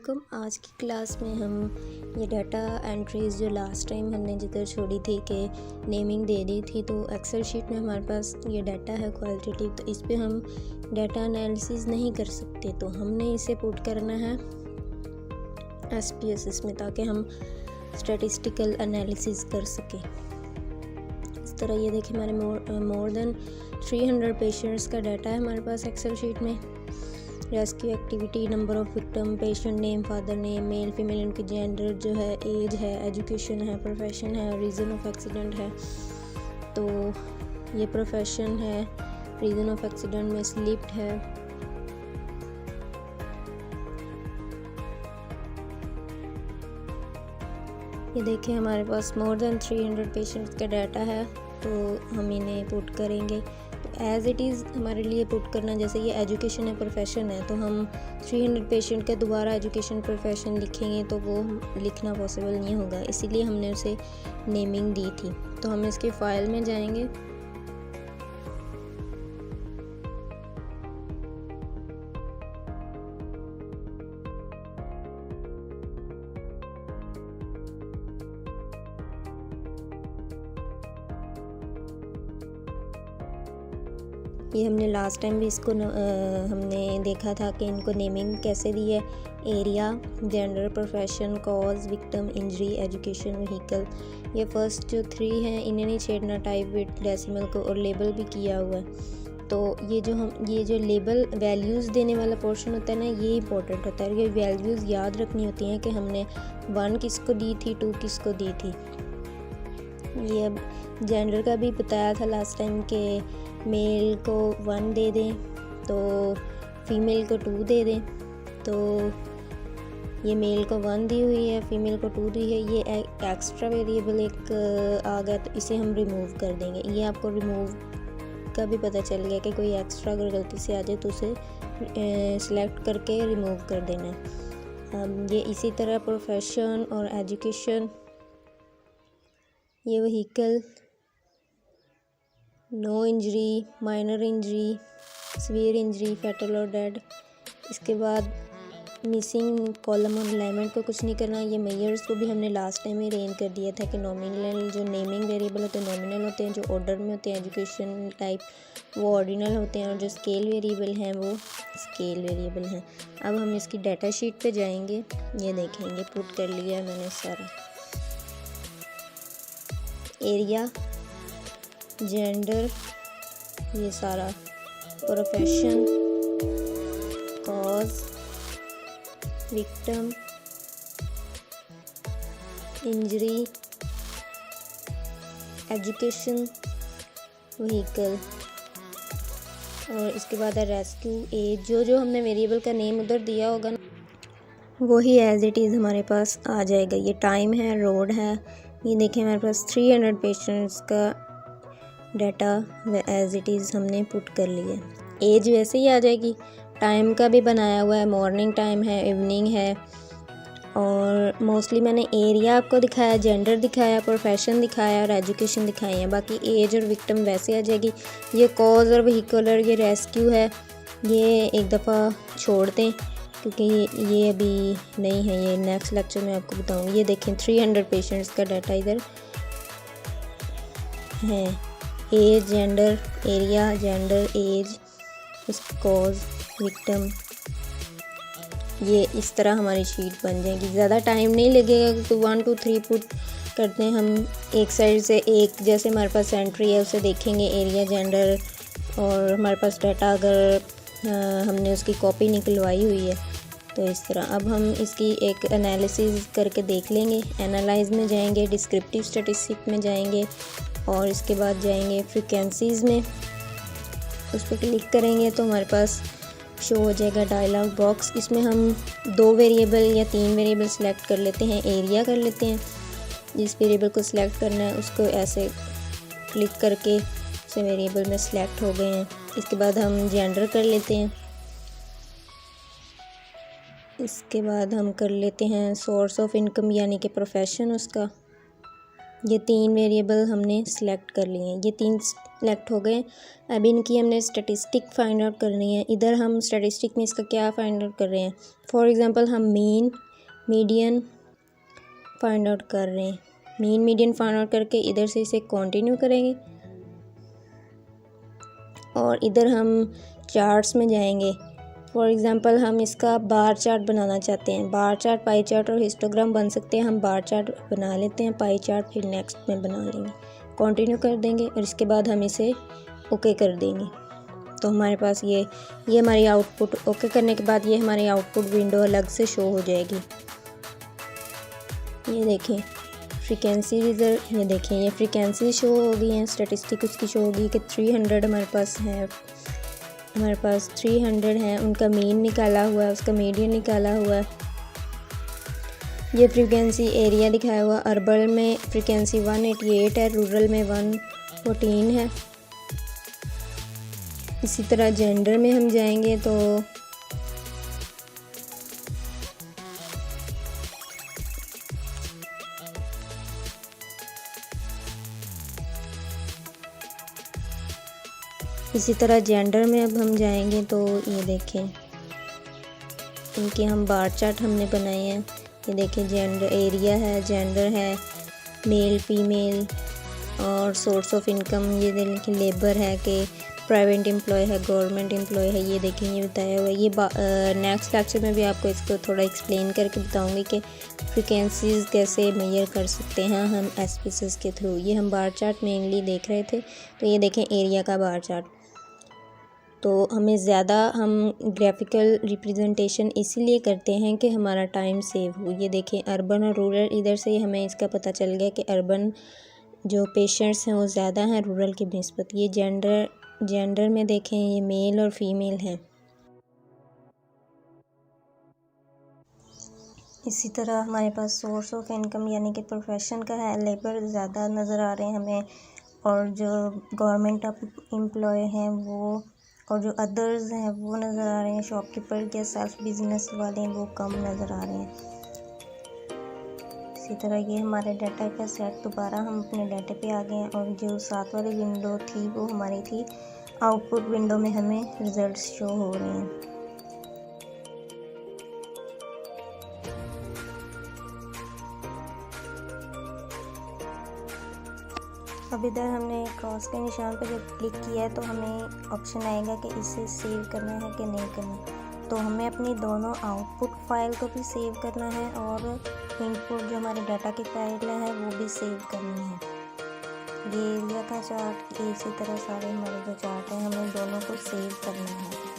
वालेकुम। आज की क्लास में हम ये डाटा एंट्रीज़ जो लास्ट टाइम हमने जिधर छोड़ी थी कि नेमिंग दे दी थी, तो एक्सेल शीट में हमारे पास ये डाटा है क्वालिटेटिव, तो इस पे हम डाटा एनालिसिस नहीं कर सकते, तो हमने इसे पुट करना है SPSS में ताकि हम स्टैटिस्टिकल एनालिसिस कर सकें। इस तरह ये देखिए हमारे मोर देन 300 पेशेंट्स का डाटा है हमारे पास एक्सेल शीट में। Rescue activity, number of victim, patient name, father name, male female, उनकी जेंडर जो है, एज है, एजुकेशन है, प्रोफेशन है, रीज़न ऑफ एक्सीडेंट है। तो ये प्रोफेशन है, रीज़न ऑफ एक्सीडेंट में स्लिप्ड है। ये देखिए हमारे पास मोर देन 300 पेशेंट्स का डाटा है, तो हम इन्हें पुट करेंगे। तो एज़ इट इज़ हमारे लिए पुट करना, जैसे ये एजुकेशन है, प्रोफेशन है, तो हम 300 पेशेंट का दोबारा एजुकेशन प्रोफेशन लिखेंगे तो वो लिखना पॉसिबल नहीं होगा, इसीलिए हमने उसे नेमिंग दी थी। तो हम इसके फ़ाइल में जाएंगे, ये हमने लास्ट टाइम भी इसको हमने देखा था कि इनको नेमिंग कैसे दी है। Area, gender, profession, cause, victim, injury, education, vehicle. ये फर्स्ट जो 3 हैं इन्हें नहीं छेड़ना, टाइप, विथ, डेसिमल को, और लेबल भी किया हुआ है। तो ये जो लेबल वैल्यूज़ देने वाला पोर्शन होता है ना, ये इंपॉर्टेंट होता है। ये वैल्यूज़ याद रखनी होती हैं कि हमने 1 किसको दी थी, 2 किसको दी थी। ये अब जेंडर का भी बताया था लास्ट टाइम के मेल को 1 दे दें तो फीमेल को 2 दे दें। तो ये मेल को 1 दी हुई है, फीमेल को 2 दी है। ये एक्स्ट्रा वेरिएबल एक आ गया, तो इसे हम रिमूव कर देंगे। ये आपको रिमूव का भी पता चल गया कि कोई एक्स्ट्रा अगर गलती से आ जाए तो उसे सिलेक्ट करके रिमूव कर देना है। ये इसी तरह प्रोफेशन और एजुकेशन, ये vehicle, no injury, minor injury, severe injury, fatal और डेड। इसके बाद मिसिंग कॉलम और अलाइनमेंट को कुछ नहीं करना। ये मेजर्स को भी हमने लास्ट टाइम ही अरेंज कर दिया था कि नॉमिनल जो नेमिंग वेरिएबल होते हैं नॉमिनल होते हैं, जो ऑर्डर में होते हैं एजुकेशन टाइप वो ऑर्डिनल होते हैं, और जो स्केल वेरिएबल हैं वो स्केल वेरिएबल हैं। अब हम इसकी डाटा शीट पे जाएंगे, ये देखेंगे पुट कर लिया मैंने सारा। एरिया, जेंडर, ये सारा, profession, cause, victim, injury, education, vehicle, और इसके बाद है रेस्क्यू, एज। जो हमने वेरिएबल का नेम उधर दिया होगा ना, वही एज़ इट इज़ हमारे पास आ जाएगा। ये टाइम है, रोड है। ये देखें हमारे पास 300 पेशेंट्स का डाटा एज़ इट इज़ हमने पुट कर लिया। एज वैसे ही आ जाएगी। टाइम का भी बनाया हुआ है, मॉर्निंग टाइम है, इवनिंग है, और मोस्टली मैंने एरिया आपको दिखाया, जेंडर दिखाया, प्रोफेशन दिखाया और एजुकेशन दिखाई है। बाकी एज और विक्टिम वैसे आ जाएगी। ये कॉज और व्हीकल, ये रेस्क्यू है, ये एक दफ़ा छोड़ दें क्योंकि ये अभी नहीं है, ये नेक्स्ट लेक्चर में आपको बताऊँगी। ये देखें 300 पेशेंट्स का डाटा इधर है। Age, gender, area, gender, age, cause, victim. ये इस तरह हमारी शीट बन जाएगी। ज़्यादा टाइम नहीं लगेगा क्योंकि 1 2 3 पुट करते हैं हम एक साइड से। एक जैसे हमारे पास एंट्री है उसे देखेंगे, एरिया, जेंडर, और हमारे पास डाटा अगर हमने उसकी कॉपी निकलवाई हुई है तो इस तरह। अब हम इसकी एक एनालिसिस करके देख लेंगे। एनालाइज में जाएंगे, डिस्क्रिप्टिव स्टैटिस्टिक में जाएंगे, और इसके बाद जाएंगे फ्रीक्वेंसीज़ में, उस पर क्लिक करेंगे तो हमारे पास शो हो जाएगा डायलॉग बॉक्स। इसमें हम 2 वेरिएबल या 3 वेरिएबल सेलेक्ट कर लेते हैं। एरिया कर लेते हैं, जिस वेरिएबल को सिलेक्ट करना है उसको ऐसे क्लिक करके से वेरिएबल में सिलेक्ट हो गए हैं। इसके बाद हम जेंडर कर लेते हैं। इसके बाद हम कर लेते हैं सोर्स ऑफ इनकम यानी कि प्रोफेशन उसका। ये 3 वेरिएबल हमने सिलेक्ट कर लिए हैं। ये 3 सिलेक्ट हो गए। अब इनकी हमने स्टैटिस्टिक फाइंड आउट करनी है। इधर हम स्टैटिस्टिक में इसका क्या फाइंड आउट कर रहे हैं, फॉर एग्जांपल हम मीन मीडियन फाइंड आउट कर रहे हैं। मीन मीडियन फाइंड आउट करके इधर से इसे कंटिन्यू करेंगे और इधर हम चार्ट्स में जाएंगे। फॉर एग्जांपल हम इसका बार चार्ट बनाना चाहते हैं। बार चार्ट, पाई चार्ट और हिस्टोग्राम बन सकते हैं। हम बार चार्ट बना लेते हैं, पाई चार्ट फिर नेक्स्ट में बना लेंगे। कंटिन्यू कर देंगे और इसके बाद हम इसे ओके कर देंगे। तो हमारे पास ये हमारी आउटपुट, ओके करने के बाद ये हमारी आउटपुट विंडो अलग से शो हो जाएगी। ये देखें फ्रीक्वेंसी रिजल्ट, ये देखें ये फ्रीक्वेंसी शो हो गई है। स्टैटिस्टिक उसकी शो होगी कि 300 हमारे पास है, हमारे पास 300 है। उनका मीन निकाला हुआ है, उसका मीडियन निकाला हुआ है। ये फ्रीक्वेंसी एरिया दिखाया हुआ, अर्बन में फ्रीक्वेंसी 188 है, रूरल में 114 है। इसी तरह जेंडर में हम जाएंगे तो अब हम जाएंगे तो ये देखें इनके हम बार चार्ट हमने बनाए हैं। ये देखें जेंडर एरिया है, जेंडर है, मेल फीमेल और सोर्स ऑफ इनकम, ये देखें लेबर है कि प्राइवेट एम्प्लॉय है, गवर्नमेंट एम्प्लॉय है। ये देखें ये बताया हुआ है। ये नेक्स्ट लेक्चर में भी आपको इसको थोड़ा एक्सप्लेन करके बताऊंगी कि फ्रिक्वेंसीज़ कैसे मेजर कर सकते हैं हम एसपीसीज के थ्रू। ये हम बार चार्ट मेनली देख रहे थे। तो ये देखें एरिया का बार चार्ट। तो हमें ज़्यादा हम ग्राफिकल रिप्रेजेंटेशन इसीलिए करते हैं कि हमारा टाइम सेव हो। ये देखें अर्बन और रूरल, इधर से हमें इसका पता चल गया कि अर्बन जो पेशेंट्स हैं वो ज़्यादा हैं रूरल की निस्बत। ये जेंडर में देखें ये मेल और फीमेल हैं। इसी तरह हमारे पास सोर्स ऑफ इनकम यानी कि प्रोफेशन का है, लेबर ज़्यादा नज़र आ रहे हैं हमें, और जो गवर्नमेंट एम्प्लॉय हैं वो, और जो अदर्स हैं वो नज़र आ रहे हैं। शॉपकीपर या सेल्फ बिजनेस वाले हैं वो कम नज़र आ रहे हैं। इसी तरह ये हमारे डाटा का सेट, दोबारा हम अपने डाटा पे आ गए हैं और जो साथ वाली विंडो थी वो हमारी थी आउटपुट विंडो में हमें रिजल्ट्स शो हो रहे हैं। अब इधर हमने क्रॉस के निशान पर जब क्लिक किया है तो हमें ऑप्शन आएगा कि इसे सेव करना है कि नहीं करना। तो हमें अपनी दोनों आउटपुट फाइल को भी सेव करना है और इनपुट जो हमारे डाटा की फाइल है वो भी सेव करनी है। ये एरिया का चार्ट, इसी तरह सारे हमारे जो चार्ट हैं हमें दोनों को सेव करना है।